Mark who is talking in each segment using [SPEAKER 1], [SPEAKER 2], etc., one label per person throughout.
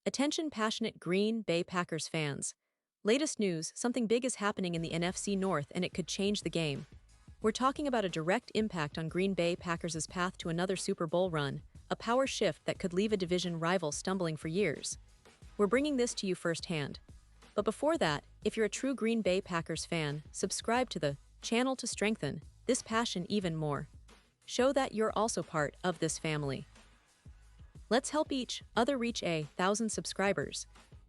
[SPEAKER 1] Attention passionate Green Bay Packers fans. Latest news, something big is happening in the NFC North and it could change the game. We're talking about a direct impact on Green Bay Packers' path to another Super Bowl run, a power shift that could leave a division rival stumbling for years. We're bringing this to you firsthand. But before that, if you're a true Green Bay Packers fan, subscribe to the channel to strengthen this passion even more. Show that you're also part of this family. Let's help each other reach 1,000 subscribers.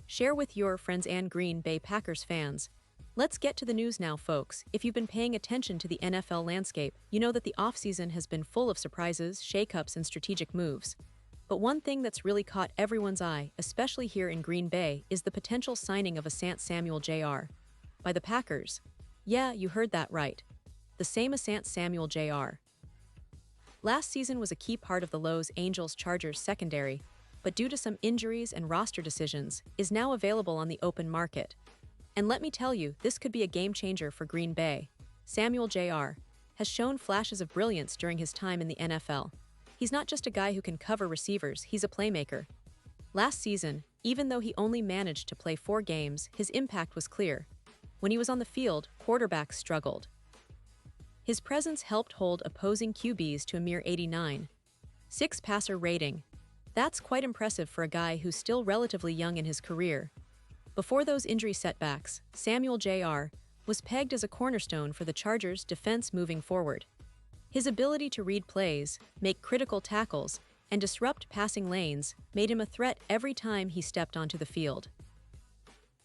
[SPEAKER 1] Share with your friends and Green Bay Packers fans. Let's get to the news now, folks. If you've been paying attention to the NFL landscape, you know that the offseason has been full of surprises, shakeups, and strategic moves. But one thing that's really caught everyone's eye, especially here in Green Bay, is the potential signing of Asante Jr. by the Packers. Yeah, you heard that right. The same Asante Jr. Last season was a key part of the Los Angeles Chargers secondary, but due to some injuries and roster decisions, is now available on the open market. And let me tell you, this could be a game-changer for Green Bay. Samuel Jr. has shown flashes of brilliance during his time in the NFL. He's not just a guy who can cover receivers, he's a playmaker. Last season, even though he only managed to play 4 games, his impact was clear. When he was on the field, quarterbacks struggled. His presence helped hold opposing QBs to a mere 89.6 passer rating. That's quite impressive for a guy who's still relatively young in his career. Before those injury setbacks, Samuel Jr. was pegged as a cornerstone for the Chargers' defense moving forward. His ability to read plays, make critical tackles, and disrupt passing lanes made him a threat every time he stepped onto the field.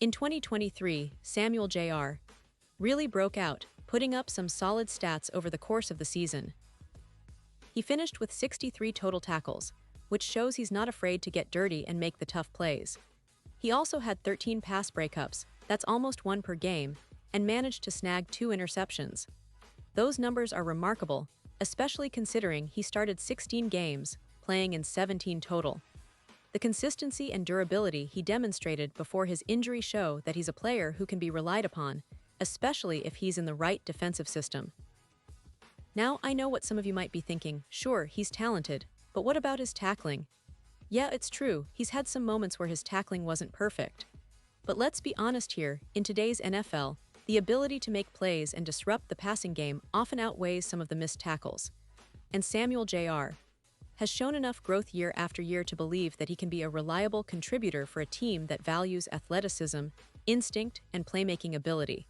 [SPEAKER 1] In 2023, Samuel Jr. really broke out, putting up some solid stats over the course of the season. He finished with 63 total tackles, which shows he's not afraid to get dirty and make the tough plays. He also had 13 pass breakups, that's almost 1 per game, and managed to snag 2 interceptions. Those numbers are remarkable, especially considering he started 16 games, playing in 17 total. The consistency and durability he demonstrated before his injury show that he's a player who can be relied upon, especially if he's in the right defensive system. Now, I know what some of you might be thinking. Sure, he's talented, but what about his tackling? Yeah, it's true, he's had some moments where his tackling wasn't perfect. But let's be honest here, in today's NFL, the ability to make plays and disrupt the passing game often outweighs some of the missed tackles. And Samuel Jr. has shown enough growth year after year to believe that he can be a reliable contributor for a team that values athleticism, instinct, and playmaking ability.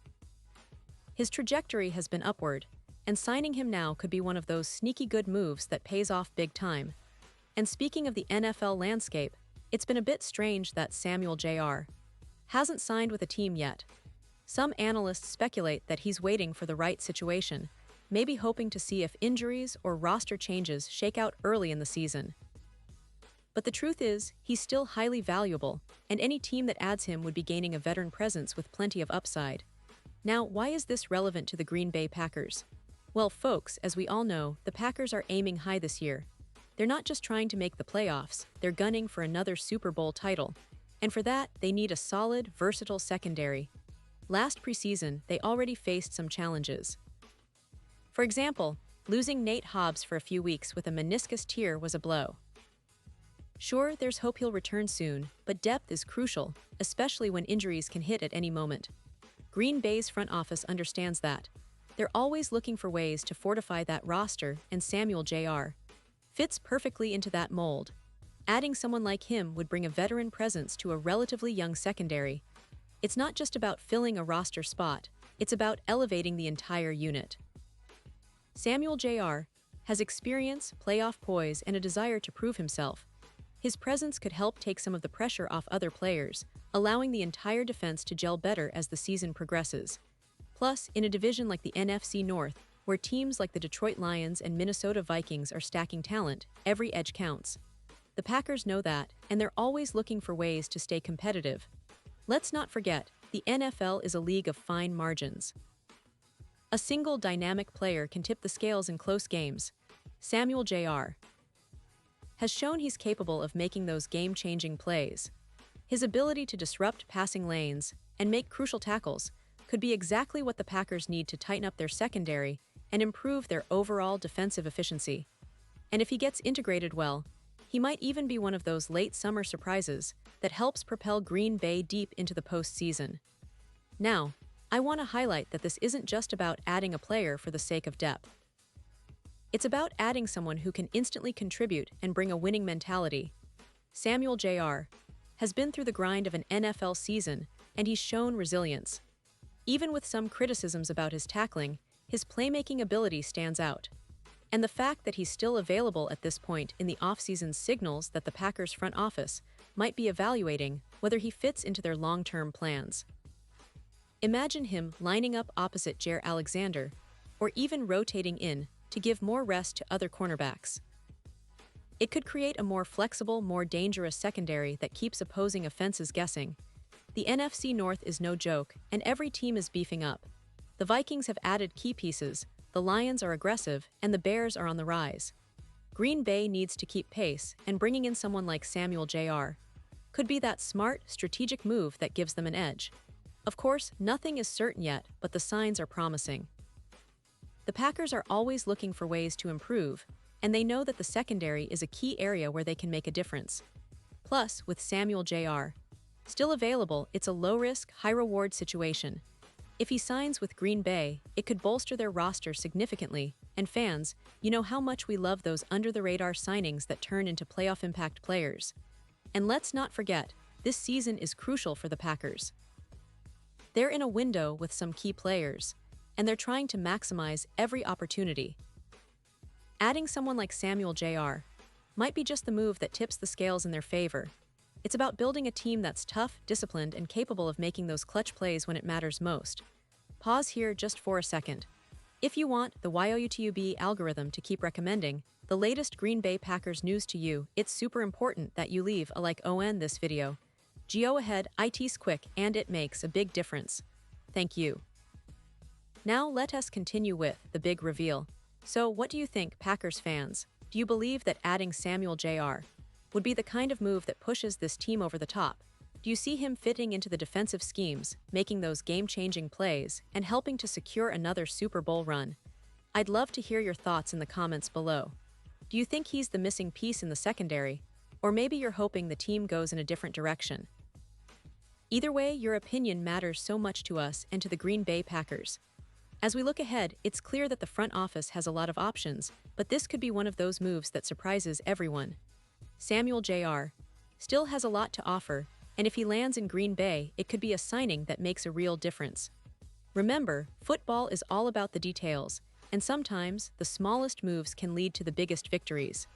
[SPEAKER 1] His trajectory has been upward, and signing him now could be one of those sneaky good moves that pays off big time. And speaking of the NFL landscape, it's been a bit strange that Samuel Jr. hasn't signed with a team yet. Some analysts speculate that he's waiting for the right situation, maybe hoping to see if injuries or roster changes shake out early in the season. But the truth is, he's still highly valuable, and any team that adds him would be gaining a veteran presence with plenty of upside. Now, why is this relevant to the Green Bay Packers? Well, folks, as we all know, the Packers are aiming high this year. They're not just trying to make the playoffs, they're gunning for another Super Bowl title. And for that, they need a solid, versatile secondary. Last preseason, they already faced some challenges. For example, losing Nate Hobbs for a few weeks with a meniscus tear was a blow. Sure, there's hope he'll return soon, but depth is crucial, especially when injuries can hit at any moment. Green Bay's front office understands that. They're always looking for ways to fortify that roster, and Samuel Jr. fits perfectly into that mold. Adding someone like him would bring a veteran presence to a relatively young secondary. It's not just about filling a roster spot, it's about elevating the entire unit. Samuel Jr. has experience, playoff poise, and a desire to prove himself. His presence could help take some of the pressure off other players, allowing the entire defense to gel better as the season progresses. Plus, in a division like the NFC North, where teams like the Detroit Lions and Minnesota Vikings are stacking talent, every edge counts. The Packers know that, and they're always looking for ways to stay competitive. Let's not forget, the NFL is a league of fine margins. A single dynamic player can tip the scales in close games. Samuel Jr. has shown he's capable of making those game-changing plays. His ability to disrupt passing lanes and make crucial tackles could be exactly what the Packers need to tighten up their secondary and improve their overall defensive efficiency. And if he gets integrated well, He might even be one of those late summer surprises that helps propel Green Bay deep into the postseason. Now, I want to highlight that this isn't just about adding a player for the sake of depth. It's about adding someone who can instantly contribute and bring a winning mentality. Samuel Jr. has been through the grind of an NFL season, and he's shown resilience. Even with some criticisms about his tackling, his playmaking ability stands out. And the fact that he's still available at this point in the offseason signals that the Packers front office might be evaluating whether he fits into their long-term plans. Imagine him lining up opposite Jair Alexander, or even rotating in to give more rest to other cornerbacks. It could create a more flexible, more dangerous secondary that keeps opposing offenses guessing. The NFC North is no joke, and every team is beefing up. The Vikings have added key pieces, the Lions are aggressive, and the Bears are on the rise. Green Bay needs to keep pace, and bringing in someone like Samuel Jr. could be that smart, strategic move that gives them an edge. Of course, nothing is certain yet, but the signs are promising. The Packers are always looking for ways to improve, and they know that the secondary is a key area where they can make a difference. Plus, with Samuel Jr. still available, it's a low-risk, high-reward situation. If he signs with Green Bay, it could bolster their roster significantly, and fans, you know how much we love those under-the-radar signings that turn into playoff impact players. And let's not forget, this season is crucial for the Packers. They're in a window with some key players, and they're trying to maximize every opportunity. Adding someone like Samuel Jr. might be just the move that tips the scales in their favor. It's about building a team that's tough, disciplined, and capable of making those clutch plays when it matters most. Pause here just for a second. If you want the YOUTUB algorithm to keep recommending the latest Green Bay Packers news to you, it's super important that you leave a like on this video. Go ahead, it's quick, and it makes a big difference. Thank you. Now let us continue with the big reveal. So what do you think, Packers fans? Do you believe that adding Samuel Jr. would be the kind of move that pushes this team over the top? Do you see him fitting into the defensive schemes, making those game-changing plays, and helping to secure another Super Bowl run? I'd love to hear your thoughts in the comments below. Do you think he's the missing piece in the secondary? Or maybe you're hoping the team goes in a different direction? Either way, your opinion matters so much to us and to the Green Bay Packers. As we look ahead, it's clear that the front office has a lot of options, but this could be one of those moves that surprises everyone. Samuel Jr. still has a lot to offer, and if he lands in Green Bay, it could be a signing that makes a real difference. Remember, football is all about the details, and sometimes the smallest moves can lead to the biggest victories.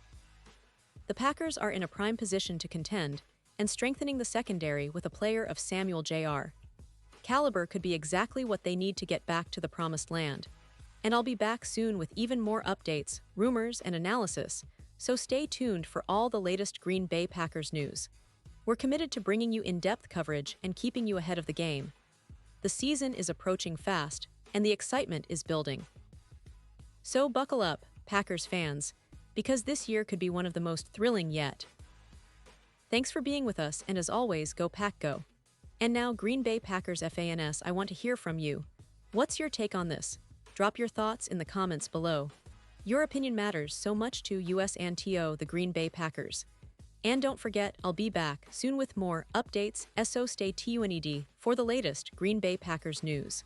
[SPEAKER 1] The Packers are in a prime position to contend, and strengthening the secondary with a player of Samuel Jr. caliber could be exactly what they need to get back to the promised land. And I'll be back soon with even more updates, rumors, and analysis, so stay tuned for all the latest Green Bay Packers news. We're committed to bringing you in-depth coverage and keeping you ahead of the game. The season is approaching fast, and the excitement is building. So buckle up, Packers fans, because this year could be one of the most thrilling yet. Thanks for being with us, and as always, go Pack Go. And now, Green Bay Packers fans, I want to hear from you. What's your take on this? Drop your thoughts in the comments below. Your opinion matters so much to us and to the Green Bay Packers. And don't forget, I'll be back soon with more updates, so stay tuned for the latest Green Bay Packers news.